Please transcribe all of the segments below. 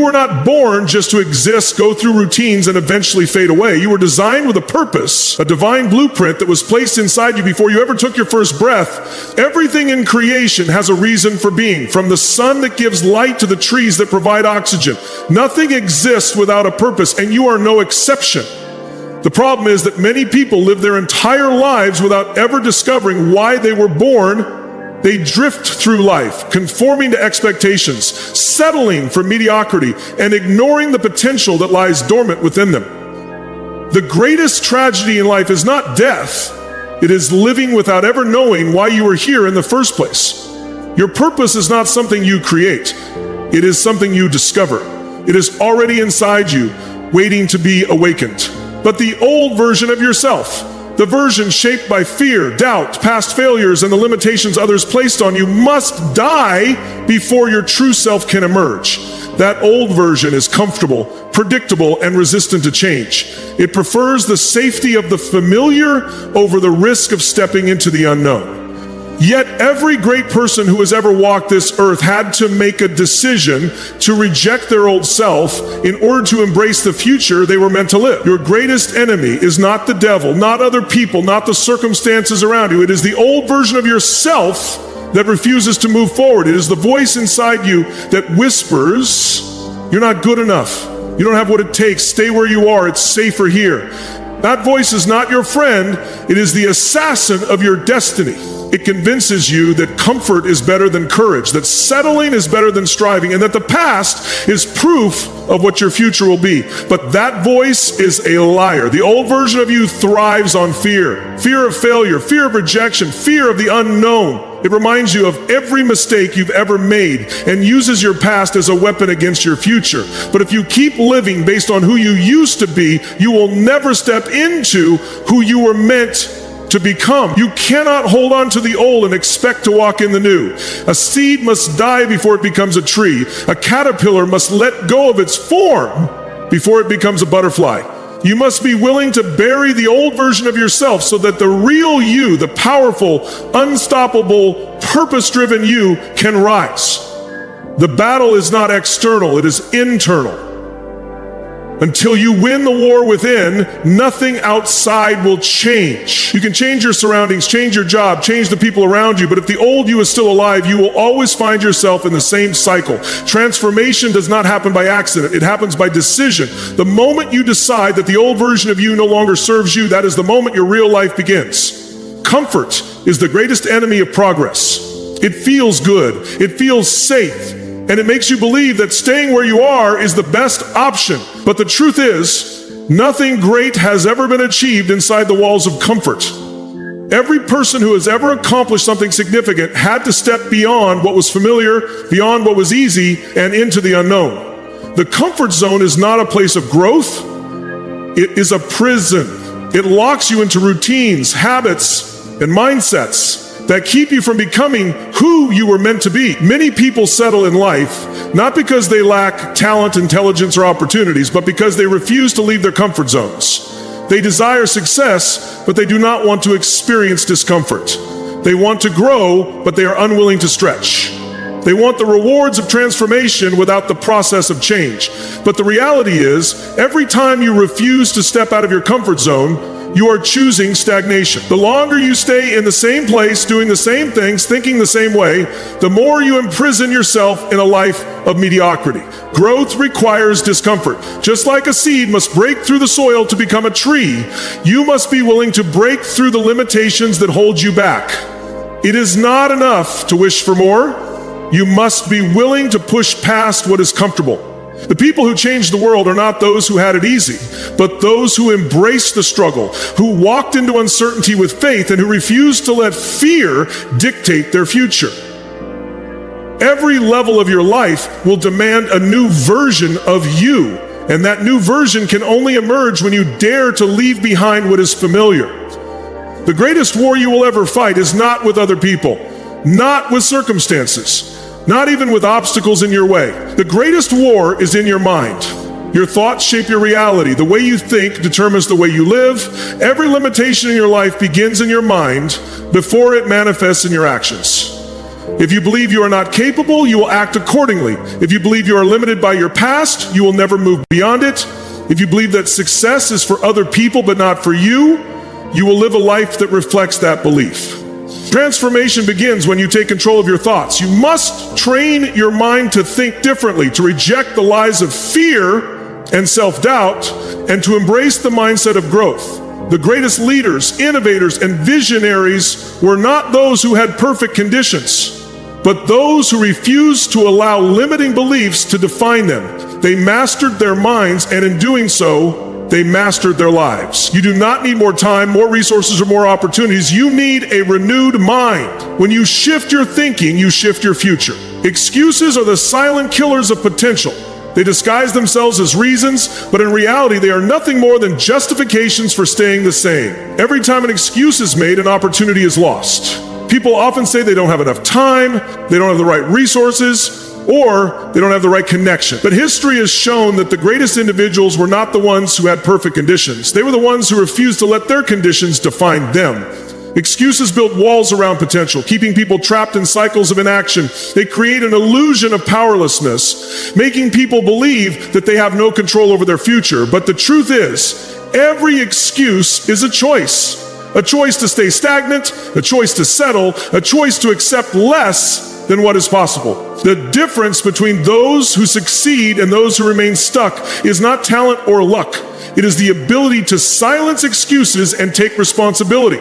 were not born just to exist, go through routines, and eventually fade away. You were designed with a purpose, a divine blueprint that was placed inside you before you ever took your first breath. Everything in creation has a reason for being, from the sun that gives light to the trees that provide oxygen. Nothing exists without a purpose, and you are no exception. The problem is that many people live their entire lives without ever discovering why they were born. They drift through life, conforming to expectations, settling for mediocrity, and ignoring the potential that lies dormant within them. The greatest tragedy in life is not death. It is living without ever knowing why you are here in the first place. Your purpose is not something you create. It is something you discover. It is already inside you, waiting to be awakened. But the old version of yourself, the version shaped by fear, doubt, past failures, and the limitations others placed on you, must die before your true self can emerge. That old version is comfortable, predictable, and resistant to change. It prefers the safety of the familiar over the risk of stepping into the unknown. Yet every great person who has ever walked this earth had to make a decision to reject their old self in order to embrace the future they were meant to live. Your greatest enemy is not the devil, not other people, not the circumstances around you. It is the old version of yourself that refuses to move forward. It is the voice inside you that whispers, "You're not good enough. You don't have what it takes. Stay where you are. It's safer here." That voice is not your friend. It is the assassin of your destiny. It convinces you that comfort is better than courage, that settling is better than striving, and that the past is proof of what your future will be. But that voice is a liar. The old version of you thrives on fear. Fear of failure, fear of rejection, fear of the unknown. It reminds you of every mistake you've ever made and uses your past as a weapon against your future. But if you keep living based on who you used to be, you will never step into who you were meant to become. You cannot hold on to the old and expect to walk in the new. A seed must die before it becomes a tree. A caterpillar must let go of its form before it becomes a butterfly. You must be willing to bury the old version of yourself so that the real you, the powerful, unstoppable, purpose-driven you, can rise. The battle is not external, it is internal. Until you win the war within, nothing outside will change. You can change your surroundings, change your job, change the people around you, but if the old you is still alive, you will always find yourself in the same cycle. Transformation does not happen by accident, it happens by decision. The moment you decide that the old version of you no longer serves you, that is the moment your real life begins. Comfort is the greatest enemy of progress. It feels good, it feels safe, and it makes you believe that staying where you are is the best option. But the truth is, nothing great has ever been achieved inside the walls of comfort. Every person who has ever accomplished something significant had to step beyond what was familiar, beyond what was easy, and into the unknown. The comfort zone is not a place of growth, it is a prison. It locks you into routines, habits, and mindsets that keep you from becoming who you were meant to be. Many people settle in life not because they lack talent, intelligence, or opportunities, but because they refuse to leave their comfort zones. They desire success, but they do not want to experience discomfort. They want to grow, but they are unwilling to stretch. They want the rewards of transformation without the process of change. But the reality is, every time you refuse to step out of your comfort zone, you are choosing stagnation. The longer you stay in the same place, doing the same things, thinking the same way, the more you imprison yourself in a life of mediocrity. Growth requires discomfort. Just like a seed must break through the soil to become a tree, you must be willing to break through the limitations that hold you back. It is not enough to wish for more. You must be willing to push past what is comfortable. The people who changed the world are not those who had it easy, but those who embraced the struggle, who walked into uncertainty with faith, and who refused to let fear dictate their future. Every level of your life will demand a new version of you, and that new version can only emerge when you dare to leave behind what is familiar. The greatest war you will ever fight is not with other people, not with circumstances, not even with obstacles in your way. The greatest war is in your mind. Your thoughts shape your reality. The way you think determines the way you live. Every limitation in your life begins in your mind before it manifests in your actions. If you believe you are not capable, you will act accordingly. If you believe you are limited by your past, you will never move beyond it. If you believe that success is for other people but not for you, you will live a life that reflects that belief. Transformation begins when you take control of your thoughts. You must train your mind to think differently, to reject the lies of fear and self-doubt, and to embrace the mindset of growth. The greatest leaders, innovators, and visionaries were not those who had perfect conditions, but those who refused to allow limiting beliefs to define them. They mastered their minds, and in doing so, they mastered their lives. You do not need more time, more resources, or more opportunities. You need a renewed mind. When you shift your thinking, you shift your future. Excuses are the silent killers of potential. They disguise themselves as reasons, but in reality, they are nothing more than justifications for staying the same. Every time an excuse is made, an opportunity is lost. People often say they don't have enough time, they don't have the right resources, or they don't have the right connection. But history has shown that the greatest individuals were not the ones who had perfect conditions. They were the ones who refused to let their conditions define them. Excuses build walls around potential, keeping people trapped in cycles of inaction. They create an illusion of powerlessness, making people believe that they have no control over their future. But the truth is, every excuse is a choice. A choice to stay stagnant, a choice to settle, a choice to accept less than what is possible. The difference between those who succeed and those who remain stuck is not talent or luck. It is the ability to silence excuses and take responsibility.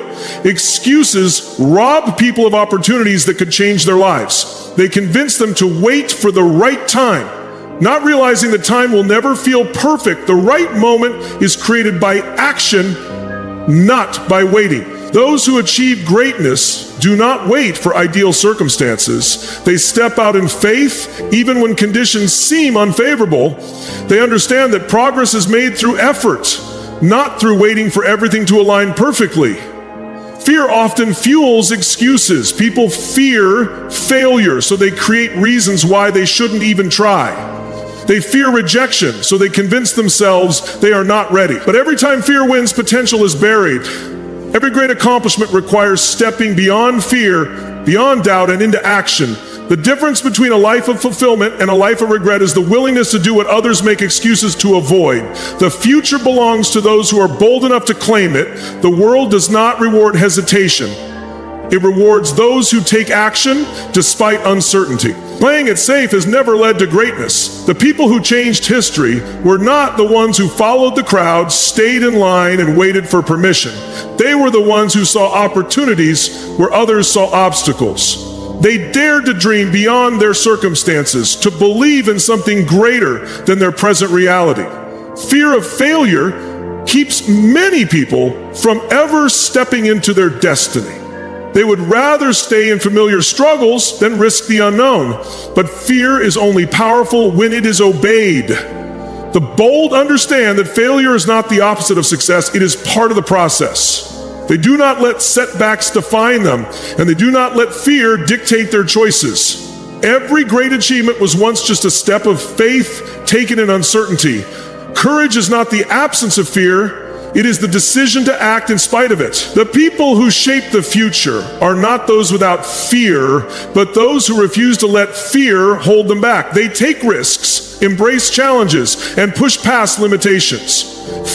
Excuses rob people of opportunities that could change their lives. They convince them to wait for the right time, not realizing that time will never feel perfect. The right moment is created by action, not by waiting. Those who achieve greatness do not wait for ideal circumstances. They step out in faith, even when conditions seem unfavorable. They understand that progress is made through effort, not through waiting for everything to align perfectly. Fear often fuels excuses. People fear failure, so they create reasons why they shouldn't even try. They fear rejection, so they convince themselves they are not ready. But every time fear wins, potential is buried. Every great accomplishment requires stepping beyond fear, beyond doubt, and into action. The difference between a life of fulfillment and a life of regret is the willingness to do what others make excuses to avoid. The future belongs to those who are bold enough to claim it. The world does not reward hesitation. It rewards those who take action despite uncertainty. Playing it safe has never led to greatness. The people who changed history were not the ones who followed the crowd, stayed in line, and waited for permission. They were the ones who saw opportunities where others saw obstacles. They dared to dream beyond their circumstances, to believe in something greater than their present reality. Fear of failure keeps many people from ever stepping into their destiny. They would rather stay in familiar struggles than risk the unknown. But fear is only powerful when it is obeyed. The bold understand that failure is not the opposite of success, it is part of the process. They do not let setbacks define them, and they do not let fear dictate their choices. Every great achievement was once just a step of faith taken in uncertainty. Courage is not the absence of fear, it is the decision to act in spite of it. The people who shape the future are not those without fear, but those who refuse to let fear hold them back. They take risks, embrace challenges, and push past limitations.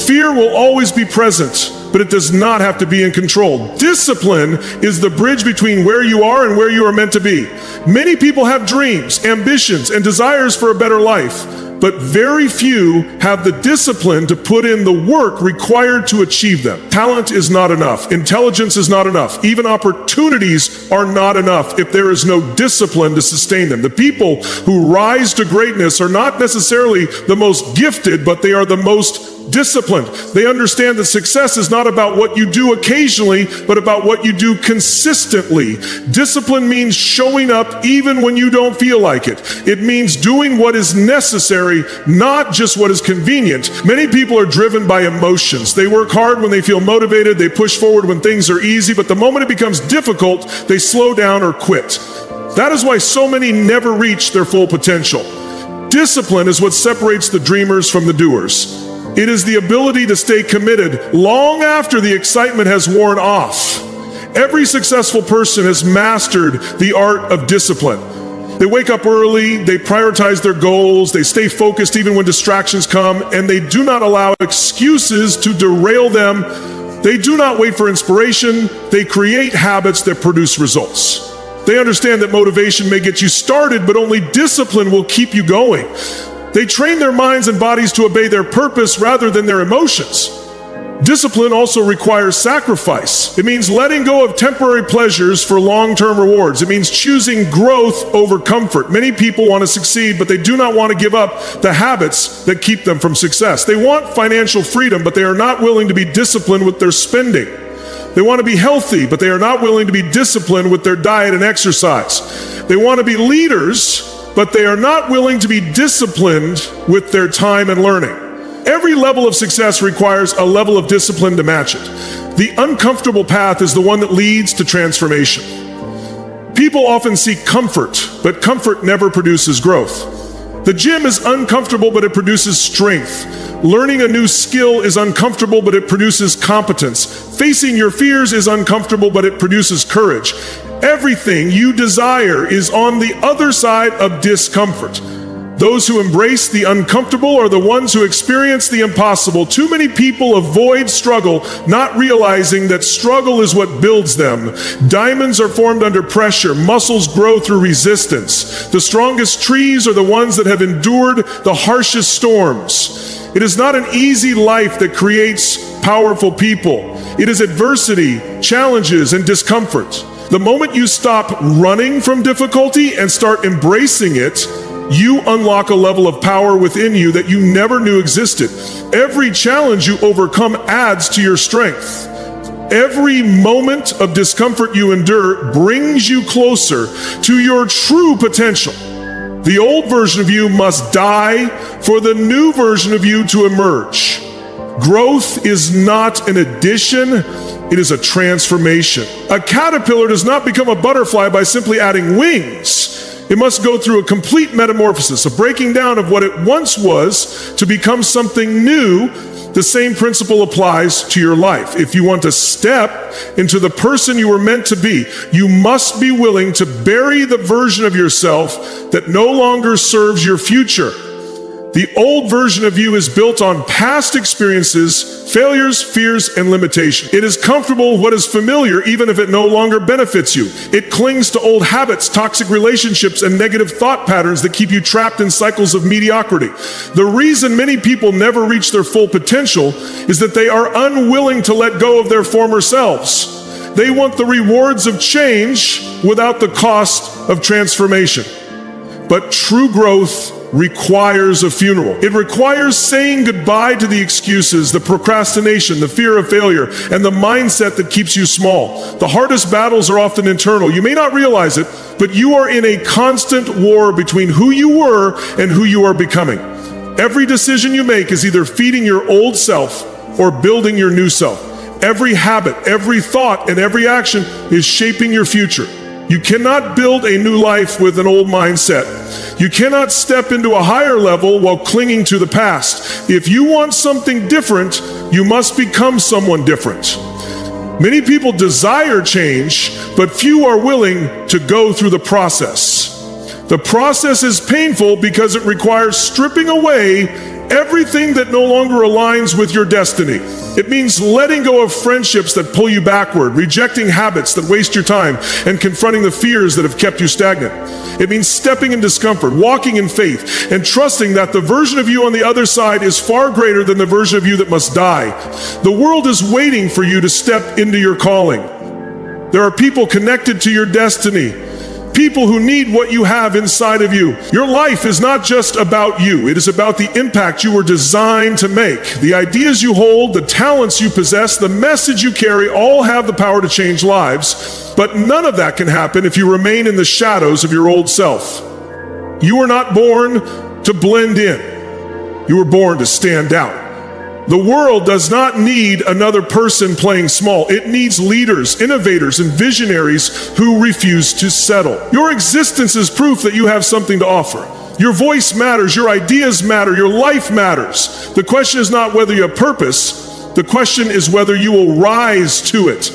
Fear will always be present, but it does not have to be in control. Discipline is the bridge between where you are and where you are meant to be. Many people have dreams, ambitions, and desires for a better life, but very few have the discipline to put in the work required to achieve them. Talent is not enough. Intelligence is not enough. Even opportunities are not enough if there is no discipline to sustain them. The people who rise to greatness are not necessarily the most gifted, but they are the most disciplined. They understand that success is not about what you do occasionally, but about what you do consistently. Discipline means showing up even when you don't feel like it. It means doing what is necessary, not just what is convenient. Many people are driven by emotions. They work hard when they feel motivated, they push forward when things are easy, but the moment it becomes difficult, they slow down or quit. That is why so many never reach their full potential. Discipline is what separates the dreamers from the doers. It is the ability to stay committed long after the excitement has worn off. Every successful person has mastered the art of discipline. They wake up early, they prioritize their goals, they stay focused even when distractions come, and they do not allow excuses to derail them. They do not wait for inspiration, they create habits that produce results. They understand that motivation may get you started, but only discipline will keep you going. They train their minds and bodies to obey their purpose rather than their emotions. Discipline also requires sacrifice. It means letting go of temporary pleasures for long-term rewards. It means choosing growth over comfort. Many people want to succeed, but they do not want to give up the habits that keep them from success. They want financial freedom, but they are not willing to be disciplined with their spending. They want to be healthy, but they are not willing to be disciplined with their diet and exercise. They want to be leaders, but they are not willing to be disciplined with their time and learning. Every level of success requires a level of discipline to match it. The uncomfortable path is the one that leads to transformation. People often seek comfort, but comfort never produces growth. The gym is uncomfortable, but it produces strength. Learning a new skill is uncomfortable, but it produces competence. Facing your fears is uncomfortable, but it produces courage. Everything you desire is on the other side of discomfort. Those who embrace the uncomfortable are the ones who experience the impossible. Too many people avoid struggle, not realizing that struggle is what builds them. Diamonds are formed under pressure. Muscles grow through resistance. The strongest trees are the ones that have endured the harshest storms. It is not an easy life that creates powerful people. It is adversity, challenges, and discomfort. The moment you stop running from difficulty and start embracing it, you unlock a level of power within you that you never knew existed. Every challenge you overcome adds to your strength. Every moment of discomfort you endure brings you closer to your true potential. The old version of you must die for the new version of you to emerge. Growth is not an addition, it is a transformation. A caterpillar does not become a butterfly by simply adding wings. It must go through a complete metamorphosis, a breaking down of what it once was to become something new. The same principle applies to your life. If you want to step into the person you were meant to be, you must be willing to bury the version of yourself that no longer serves your future. The old version of you is built on past experiences, failures, fears, and limitations. It is comfortable with what is familiar, even if it no longer benefits you. It clings to old habits, toxic relationships, and negative thought patterns that keep you trapped in cycles of mediocrity. The reason many people never reach their full potential is that they are unwilling to let go of their former selves. They want the rewards of change without the cost of transformation. But true growth requires a funeral. It requires saying goodbye to the excuses, the procrastination, the fear of failure, and the mindset that keeps you small. The hardest battles are often internal. You may not realize it, but you are in a constant war between who you were and who you are becoming. Every decision you make is either feeding your old self or building your new self. Every habit, every thought, and every action is shaping your future. You cannot build a new life with an old mindset. You cannot step into a higher level while clinging to the past. If you want something different, you must become someone different. Many people desire change, but few are willing to go through the process. The process is painful because it requires stripping away everything that no longer aligns with your destiny. It means letting go of friendships that pull you backward, rejecting habits that waste your time, and confronting the fears that have kept you stagnant. It means stepping in discomfort, walking in faith, and trusting that the version of you on the other side is far greater than the version of you that must die. The world is waiting for you to step into your calling. There are people connected to your destiny, people who need what you have inside of you. Your life is not just about you. It is about the impact you were designed to make. The ideas you hold, the talents you possess, the message you carry, all have the power to change lives. But none of that can happen if you remain in the shadows of your old self. You were not born to blend in. You were born to stand out. The world does not need another person playing small. It needs leaders, innovators, and visionaries who refuse to settle. Your existence is proof that you have something to offer. Your voice matters, your ideas matter, your life matters. The question is not whether you have purpose. The question is whether you will rise to it.